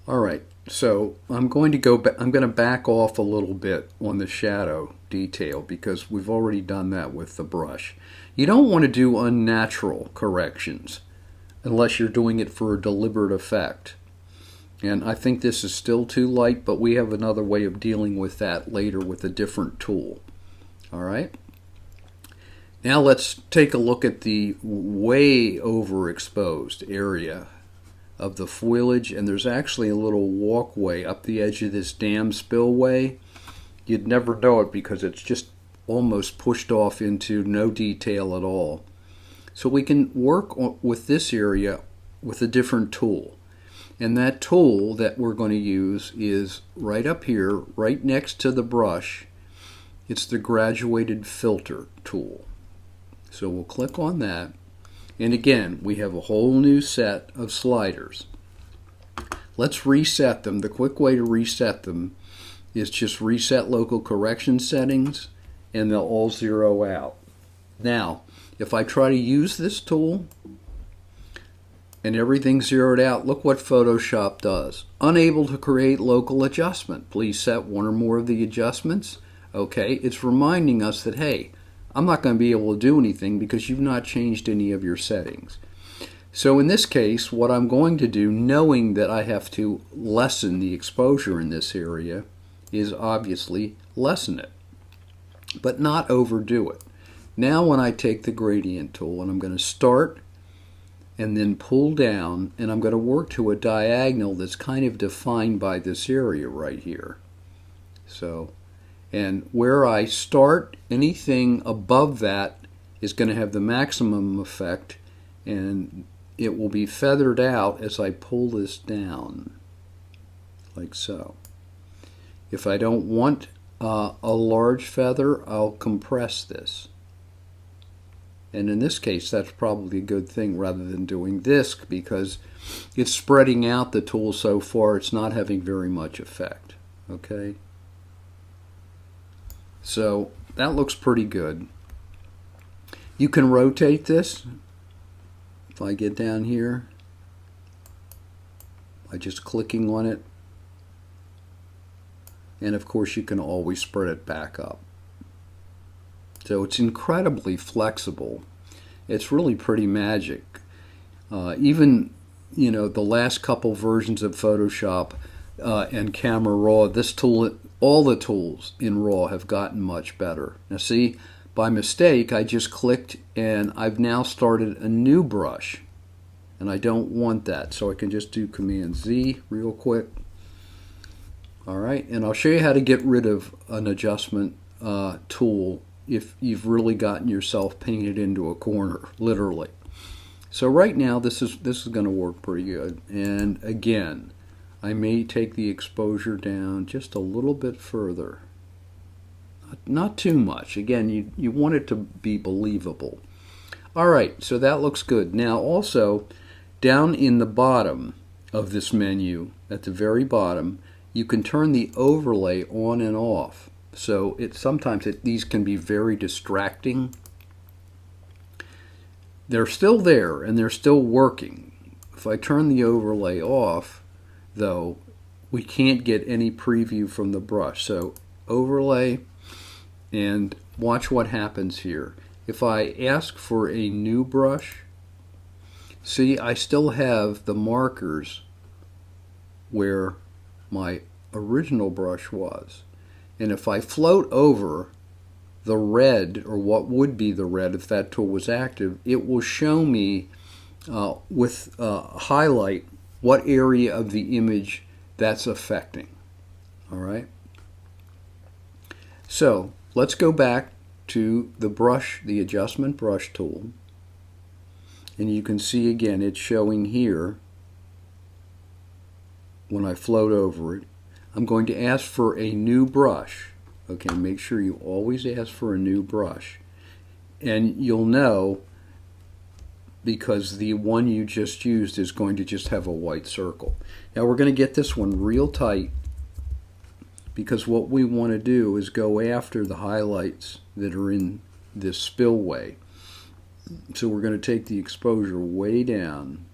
All right, so I'm going to I'm going to back off a little bit on the shadow detail because we've already done that with the brush. You don't want to do unnatural corrections unless you're doing it for a deliberate effect. And I think this is still too light, but we have another way of dealing with that later with a different tool. All right. Now let's take a look at the way overexposed area of the foliage, and there's actually a little walkway up the edge of this dam spillway. You'd never know it because it's just almost pushed off into no detail at all. So we can work with this area with a different tool. And that tool that we're going to use is right up here, right next to the brush. It's the graduated filter tool. So we'll click on that. And again, we have a whole new set of sliders. Let's reset them. The quick way to reset them is just reset local correction settings and they'll all zero out. Now, if I try to use this tool and everything's zeroed out, look what Photoshop does. Unable to create local adjustment. Please set one or more of the adjustments. Okay, it's reminding us that, hey, I'm not going to be able to do anything because you've not changed any of your settings. So in this case, what I'm going to do, knowing that I have to lessen the exposure in this area, is obviously lessen it, but not overdo it. Now when I take the gradient tool and I'm going to start and then pull down, and I'm going to work to a diagonal that's kind of defined by this area right here. So, and where I start, anything above that is going to have the maximum effect, and it will be feathered out as I pull this down, like so. If I don't want a large feather, I'll compress this. And in this case, that's probably a good thing rather than doing this because it's spreading out the tool so far, it's not having very much effect. Okay? So that looks pretty good. You can rotate this. If I get down here by just clicking on it. And of course, you can always spread it back up. So it's incredibly flexible. It's really pretty magic. Even, you know, the last couple versions of Photoshop and Camera Raw, this tool, all the tools in RAW have gotten much better. Now see, by mistake, I just clicked and I've now started a new brush. And I don't want that, so I can just do Command Z real quick. All right, and I'll show you how to get rid of an adjustment tool if you've really gotten yourself painted into a corner, literally. So right now this is going to work pretty good. And again, I may take the exposure down just a little bit further. Not too much. Again, you want it to be believable. All right, so that looks good. Now also, down in the bottom of this menu, at the very bottom, you can turn the overlay on and off. So these can be very distracting. They're still there and they're still working. If I turn the overlay off, though, we can't get any preview from the brush. So overlay, and watch what happens here. If I ask for a new brush, see, I still have the markers where my original brush was. And if I float over the red, or what would be the red if that tool was active, it will show me with highlight what area of the image that's affecting. All right. So let's go back to the brush, the adjustment brush tool. And you can see again it's showing here when I float over it. I'm going to ask for a new brush. Okay, make sure you always ask for a new brush. And you'll know because the one you just used is going to just have a white circle. Now we're going to get this one real tight because what we want to do is go after the highlights that are in this spillway. So we're going to take the exposure way down.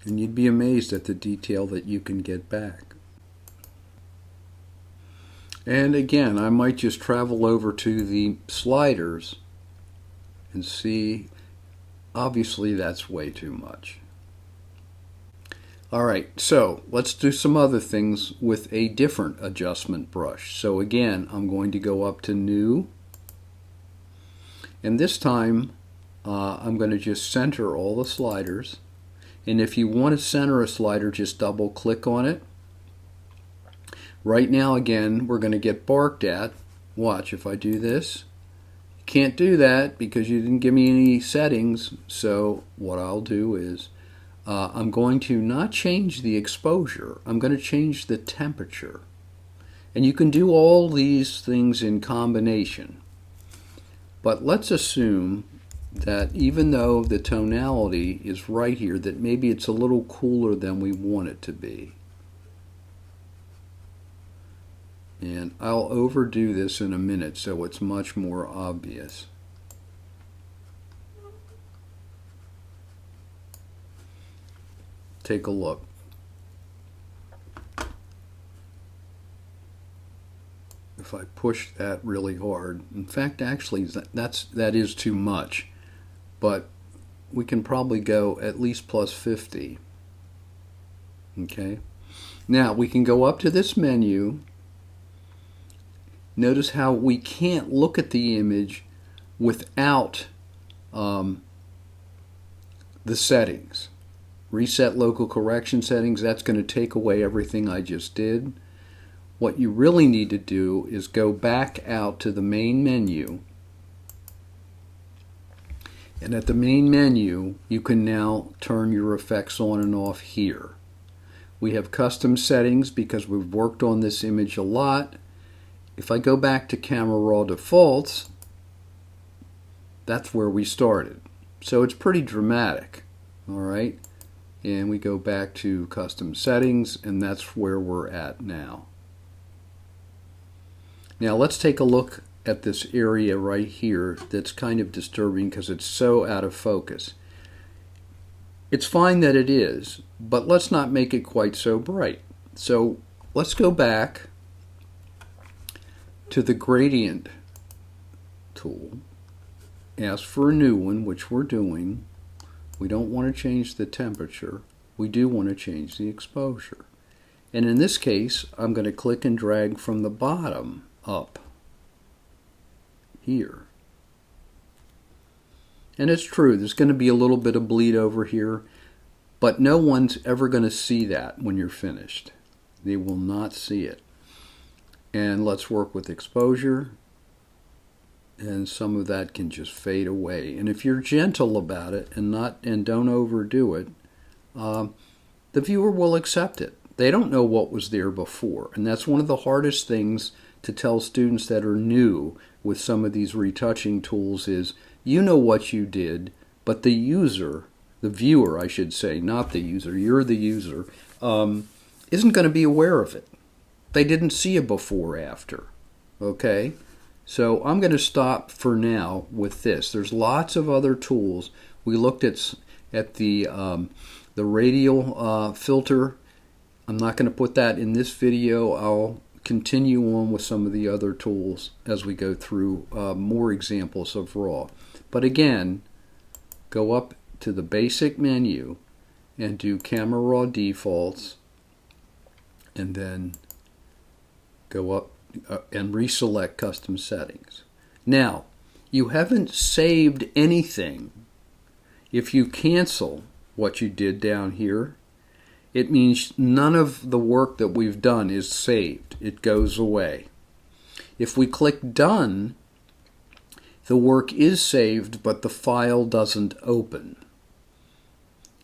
And you'd be amazed at the detail that you can get back. And again, I might just travel over to the sliders and see, obviously that's way too much. All right, so let's do some other things with a different adjustment brush. So again, I'm going to go up to New, and this time I'm going to just center all the sliders. And if you want to center a slider, just double click on it. Right now, again, we're going to get barked at. Watch, if I do this, you can't do that because you didn't give me any settings. So what I'll do is I'm going to not change the exposure. I'm going to change the temperature. And you can do all these things in combination. But let's assume that even though the tonality is right here, that maybe it's a little cooler than we want it to be. And I'll overdo this in a minute so it's much more obvious. Take a look. If I push that really hard, in fact, actually, that is too much, but we can probably go at least plus 50. Okay. Now we can go up to this menu. Notice how we can't look at the image without the settings. Reset local correction settings, that's going to take away everything I just did. What you really need to do is go back out to the main menu. And at the main menu, you can now turn your effects on and off here. We have custom settings because we've worked on this image a lot. If I go back to Camera Raw defaults, that's where we started. So it's pretty dramatic, all right? And we go back to custom settings, and that's where we're at now. Now let's take a look at this area right here that's kind of disturbing because it's so out of focus. It's fine that it is, but let's not make it quite so bright. So let's go back to the gradient tool, ask for a new one, which we're doing. We don't want to change the temperature. We do want to change the exposure. And in this case, I'm going to click and drag from the bottom up here. And it's true, there's going to be a little bit of bleed over here, but no one's ever going to see that when you're finished. They will not see it. And let's work with exposure, and some of that can just fade away. And if you're gentle about it and don't overdo it, the viewer will accept it. They don't know what was there before, and that's one of the hardest things to tell students that are new with some of these retouching tools is you know what you did, but the user, the viewer I should say, not the user, you're the user, isn't going to be aware of it. They didn't see a before after. Okay? So I'm going to stop for now with this. There's lots of other tools. We looked at the radial filter. I'm not going to put that in this video. I'll continue on with some of the other tools as we go through more examples of RAW. But again, go up to the basic menu and do Camera Raw defaults, and then go up and reselect custom settings. Now, you haven't saved anything. If you cancel what you did down here, it means none of the work that we've done is saved. It goes away. If we click Done, the work is saved, but the file doesn't open.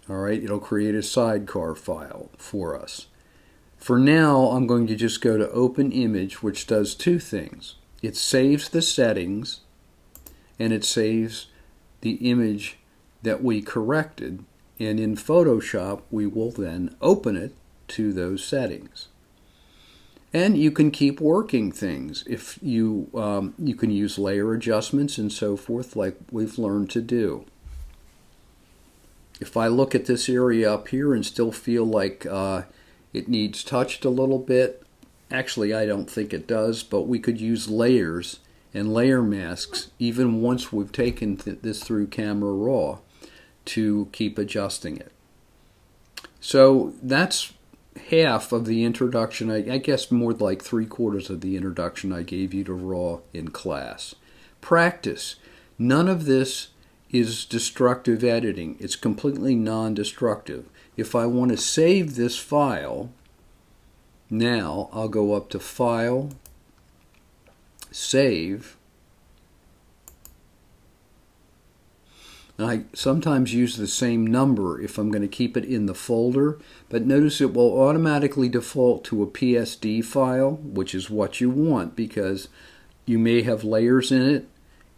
All right, it'll create a sidecar file for us. For now, I'm going to just go to Open Image, which does two things. It saves the settings, and it saves the image that we corrected. And in Photoshop, we will then open it to those settings. And you can keep working things. If you can use layer adjustments and so forth, like we've learned to do. If I look at this area up here and still feel like it needs touched a little bit, actually I don't think it does, but we could use layers and layer masks even once we've taken this through Camera Raw to keep adjusting it. So that's half of the introduction, I guess more like 3/4 of the introduction I gave you to RAW in class. Practice. None of this is destructive editing. It's completely non-destructive. If I want to save this file, now I'll go up to File, Save. I sometimes use the same number if I'm going to keep it in the folder, but notice it will automatically default to a PSD file, which is what you want because you may have layers in it,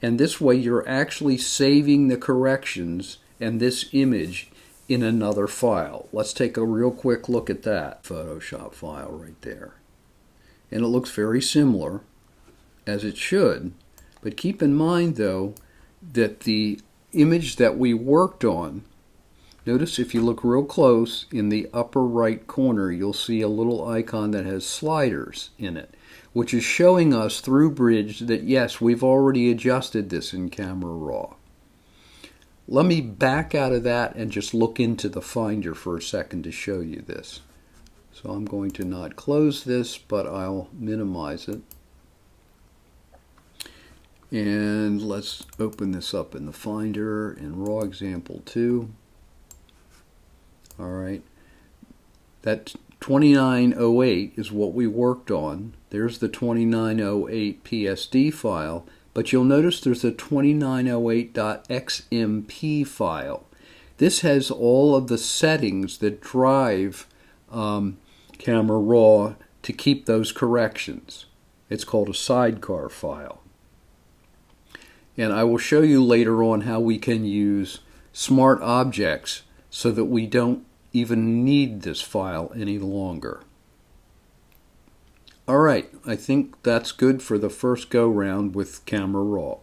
and this way you're actually saving the corrections and this image in another file. Let's take a real quick look at that Photoshop file right there. And it looks very similar, as it should, but keep in mind though that the image that we worked on, notice if you look real close in the upper right corner you'll see a little icon that has sliders in it, which is showing us through Bridge that yes, we've already adjusted this in Camera Raw. Let me back out of that and just look into the Finder for a second to show you this. So I'm going to not close this, but I'll minimize it. And let's open this up in the Finder in Raw Example 2. All right, that 2908 is what we worked on. There's the 2908 PSD file, but you'll notice there's a 2908.xmp file. This has all of the settings that drive Camera Raw to keep those corrections. It's called a sidecar file. And I will show you later on how we can use smart objects so that we don't even need this file any longer. All right, I think that's good for the first go round with Camera Raw.